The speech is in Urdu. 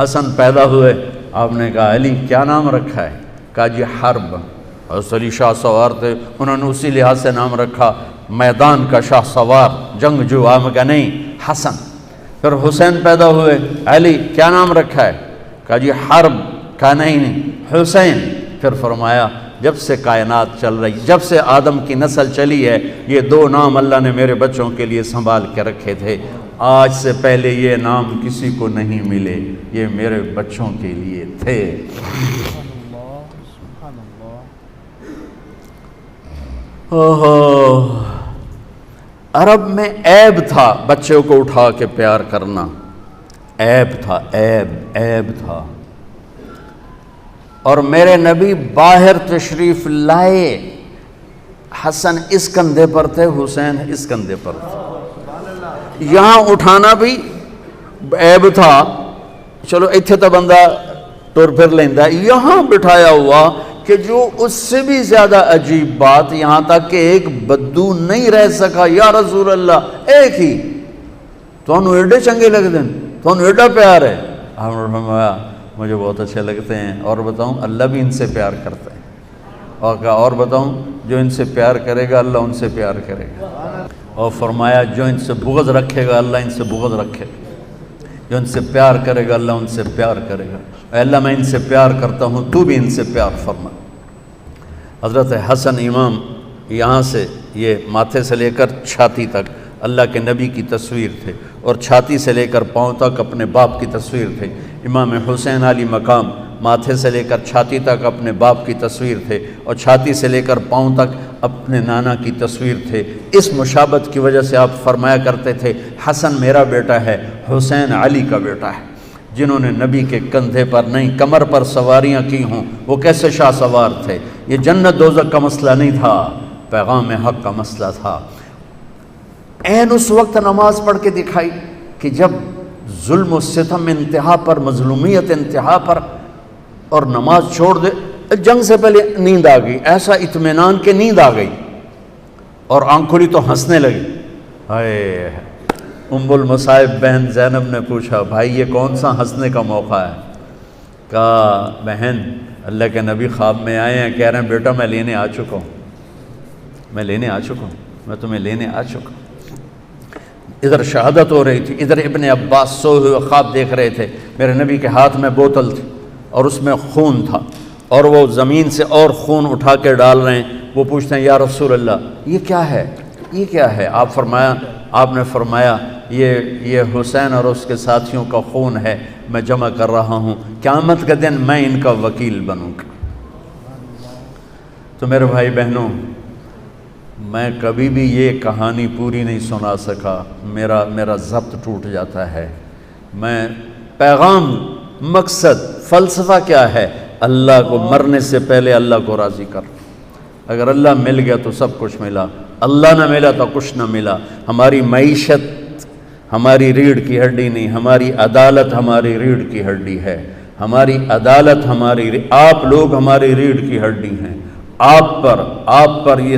حسن پیدا ہوئے، آپ نے کہا علی کیا نام رکھا ہے؟ کہا جی حرب۔ حضرت علی شاہ سوار تھے، انہوں نے اسی لحاظ سے نام رکھا، میدان کا شاہ سوار، جنگجو۔ آپ نے کہا نہیں حسن۔ پھر حسین پیدا ہوئے، علی کیا نام رکھا ہے؟ کہا جی حرب۔ کہا نہیں حسین۔ پھر فرمایا جب سے کائنات چل رہی، جب سے آدم کی نسل چلی ہے، یہ دو نام اللہ نے میرے بچوں کے لیے سنبھال کے رکھے تھے، آج سے پہلے یہ نام کسی کو نہیں ملے، یہ میرے بچوں کے لیے تھے۔ عرب میں عیب تھا بچوں کو اٹھا کے پیار کرنا، عیب تھا، عیب تھا۔ اور میرے نبی باہر تشریف لائے، حسن اس کندھے پر تھے، حسین اس کندھے پر تھے، یہاں اٹھانا بھی عیب تھا، چلو ایتھے تو بندہ ٹور پھر لیندہ، یہاں بٹھایا ہوا کہ جو اس سے بھی زیادہ عجیب بات، یہاں تک کہ ایک بدو نہیں رہ سکا، یا رسول اللہ ایک ہی تو انہوں ایڈے چنگے لگ دیں، تو انہوں ایڈا پیار ہے۔ آپ نے فرمایا مجھے بہت اچھے لگتے ہیں، اور بتاؤں اللہ بھی ان سے پیار کرتا ہے، اور کہا اور بتاؤں جو ان سے پیار کرے گا اللہ ان سے پیار کرے گا، اور فرمایا جو ان سے بغض رکھے گا اللہ ان سے بغض رکھے گا، جو ان سے پیار کرے گا اللہ ان سے پیار کرے گا۔ اے اللہ میں ان سے پیار کرتا ہوں، تو بھی ان سے پیار فرما۔ حضرت حسن امام یہاں سے یہ ماتھے سے لے کر چھاتی تک اللہ کے نبی کی تصویر تھے، اور چھاتی سے لے کر پاؤں تک اپنے باپ کی تصویر تھے۔ امام حسین علی مقام ماتھے سے لے کر چھاتی تک اپنے باپ کی تصویر تھے، اور چھاتی سے لے کر پاؤں تک اپنے نانا کی تصویر تھے۔ اس مشابہت کی وجہ سے آپ فرمایا کرتے تھے حسن میرا بیٹا ہے، حسین علی کا بیٹا ہے۔ جنہوں نے نبی کے کندھے پر نہیں کمر پر سواریاں کی ہوں وہ کیسے شاہ سوار تھے۔ یہ جنت دوزخ کا مسئلہ نہیں تھا، پیغام حق کا مسئلہ تھا۔ عین اس وقت نماز پڑھ کے دکھائی کہ جب ظلم و ستم انتہا پر، مظلومیت انتہا پر، اور نماز چھوڑ دے، جنگ سے پہلے نیند آ گئی، ایسا اطمینان کہ نیند آ گئی، اور آنکھ کھلی تو ہنسنے لگی۔ ہائے ام المصائب بہن زینب نے پوچھا بھائی یہ کون سا ہنسنے کا موقع ہے؟ کہا بہن اللہ کے نبی خواب میں آئے ہیں، کہہ رہے ہیں بیٹا میں لینے آ چکا ہوں، میں تمہیں لینے آ چکا ہوں۔ ادھر شہادت ہو رہی تھی، ادھر ابن عباس سوئے ہوئے خواب دیکھ رہے تھے، میرے نبی کے ہاتھ میں بوتل تھی اور اس میں خون تھا، اور وہ زمین سے اور خون اٹھا کے ڈال رہے ہیں۔ وہ پوچھتے ہیں یا رسول اللہ یہ کیا ہے، یہ کیا ہے؟ آپ نے فرمایا یہ حسین اور اس کے ساتھیوں کا خون ہے، میں جمع کر رہا ہوں، قیامت کے دن میں ان کا وکیل بنوں گا۔ تو میرے بھائی بہنوں، میں کبھی بھی یہ کہانی پوری نہیں سنا سکا، میرا ضبط ٹوٹ جاتا ہے۔ میں پیغام، مقصد، فلسفہ کیا ہے؟ اللہ کو مرنے سے پہلے اللہ کو راضی کر۔ اگر اللہ مل گیا تو سب کچھ ملا، اللہ نہ ملا تو کچھ نہ ملا۔ ہماری معیشت ہماری ریڑھ کی ہڈی نہیں، ہماری عدالت ہماری ریڑھ کی ہڈی ہے، ہماری عدالت آپ لوگ ہماری ریڑھ کی ہڈی ہیں۔ آپ پر یہ